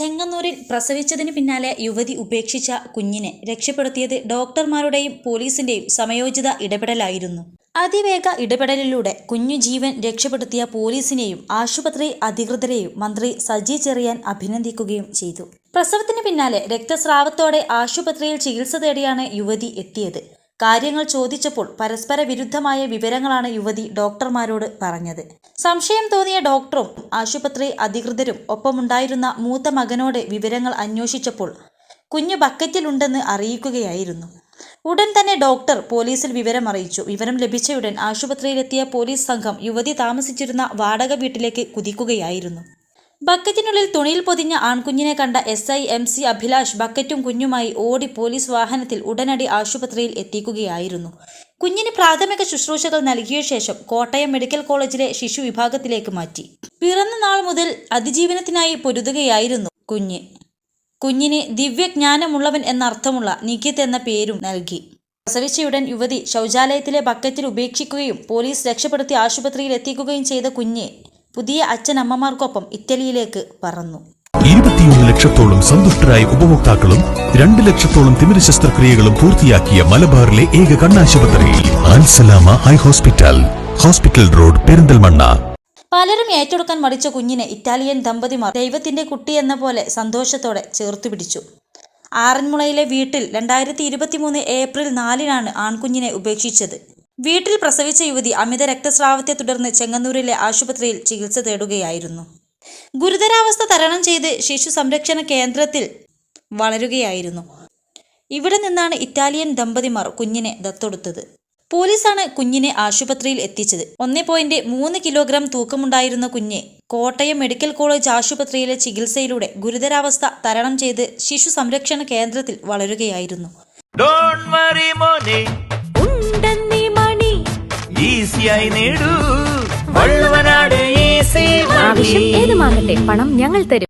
ചെങ്ങന്നൂരിൽ പ്രസവിച്ചതിന് പിന്നാലെ യുവതി ഉപേക്ഷിച്ച കുഞ്ഞിനെ രക്ഷപ്പെടുത്തിയത് ഡോക്ടർമാരുടെയും പോലീസിന്റെയും സമയോചിത ഇടപെടലായിരുന്നു. അതിവേഗ ഇടപെടലിലൂടെ കുഞ്ഞു ജീവൻ രക്ഷപ്പെടുത്തിയ പോലീസിനെയും ആശുപത്രി അധികൃതരെയും മന്ത്രി സജി ചെറിയാൻ അഭിനന്ദിക്കുകയും ചെയ്തു. പ്രസവത്തിന് പിന്നാലെ രക്തസ്രാവത്തോടെ ആശുപത്രിയിൽ ചികിത്സ തേടിയാണ് യുവതി എത്തിയത്. കാര്യങ്ങൾ ചോദിച്ചപ്പോൾ പരസ്പര വിരുദ്ധമായ വിവരങ്ങളാണ് യുവതി ഡോക്ടർമാരോട് പറഞ്ഞത്. സംശയം തോന്നിയ ഡോക്ടറും ആശുപത്രി അധികൃതരും ഒപ്പമുണ്ടായിരുന്ന മൂത്ത മകനോട് വിവരങ്ങൾ അന്വേഷിച്ചപ്പോൾ കുഞ്ഞ് ബക്കറ്റിലുണ്ടെന്ന് അറിയിക്കുകയായിരുന്നു. ഉടൻ തന്നെ ഡോക്ടർ പോലീസിൽ വിവരം അറിയിച്ചു. വിവരം ലഭിച്ചയുടൻ ആശുപത്രിയിലെത്തിയ പോലീസ് സംഘം യുവതി താമസിച്ചിരുന്ന വാടക വീട്ടിലേക്ക് കുതിക്കുകയായിരുന്നു. ബക്കറ്റിനുള്ളിൽ തുണിയിൽ പൊതിഞ്ഞ ആൺകുഞ്ഞിനെ കണ്ട SI MC അഭിലാഷ് ബക്കറ്റും കുഞ്ഞുമായി ഓടി പോലീസ് വാഹനത്തിൽ ഉടനടി ആശുപത്രിയിൽ എത്തിക്കുകയായിരുന്നു. കുഞ്ഞിന് പ്രാഥമിക ശുശ്രൂഷകൾ നൽകിയ ശേഷം കോട്ടയം മെഡിക്കൽ കോളേജിലെ ശിശു വിഭാഗത്തിലേക്ക് മാറ്റി. പിറന്ന നാൾ മുതൽ അതിജീവനത്തിനായി പൊരുതുകയായിരുന്നു കുഞ്ഞിന് ദിവ്യജ്ഞാനമുള്ളവൻ എന്നർത്ഥമുള്ള നിഖിത് എന്ന പേരും നൽകി. പ്രസവിച്ചയുടൻ യുവതി ശൗചാലയത്തിലെ ബക്കറ്റിൽ ഉപേക്ഷിക്കുകയും പോലീസ് രക്ഷപ്പെടുത്തി ആശുപത്രിയിൽ എത്തിക്കുകയും ചെയ്ത കുഞ്ഞ് പുതിയ അച്ഛനമ്മമാർക്കൊപ്പം ഇറ്റലിയിലേക്ക് പറന്നു. 21 ലക്ഷത്തോളം സന്തുഷ്ടരായ ഉപഭോക്താക്കളും 2 ലക്ഷത്തോളം തിമിര ശസ്ത്രക്രിയകളും പൂർത്തിയാക്കിയ മലബാറിലെ ഏക കണ്ണാശുപത്രി Al Salama high hospital road, Perinthalmanna. പലരും ഏറ്റെടുക്കാൻ മടിച്ച കുഞ്ഞിനെ ഇറ്റാലിയൻ ദമ്പതിമാർ ദൈവത്തിന്റെ കുട്ടി എന്ന പോലെ സന്തോഷത്തോടെ ചേർത്തുപിടിച്ചു. ആറന്മുളയിലെ വീട്ടിൽ 2023 ഏപ്രിൽ 4-നാണ് ആൺകുഞ്ഞിനെ ഉപേക്ഷിച്ചത്. വീട്ടിൽ പ്രസവിച്ച യുവതി അമിത രക്തസ്രാവത്തെ തുടർന്ന് ചെങ്ങന്നൂരിലെ ആശുപത്രിയിൽ ചികിത്സ തേടുകയായിരുന്നു. ഗുരുതരാവസ്ഥ തരണം ചെയ്ത് ശിശു സംരക്ഷണ കേന്ദ്രത്തിൽ വളരുകയായിരുന്നു. ഇവിടെ നിന്നാണ് ഇറ്റാലിയൻ ദമ്പതിമാർ കുഞ്ഞിനെ ദത്തെടുത്തത്. പോലീസാണ് കുഞ്ഞിനെ ആശുപത്രിയിൽ എത്തിച്ചത്. 1.3 കിലോഗ്രാം തൂക്കമുണ്ടായിരുന്ന കുഞ്ഞ് കോട്ടയം മെഡിക്കൽ കോളേജ് ആശുപത്രിയിലെ ചികിത്സയിലൂടെ ഗുരുതരാവസ്ഥ തരണം ചെയ്ത് ശിശു സംരക്ഷണ കേന്ദ്രത്തിൽ വളരുകയായിരുന്നു. ആവശ്യം ഏതുമാകട്ടെ, പണം ഞങ്ങൾ തരും.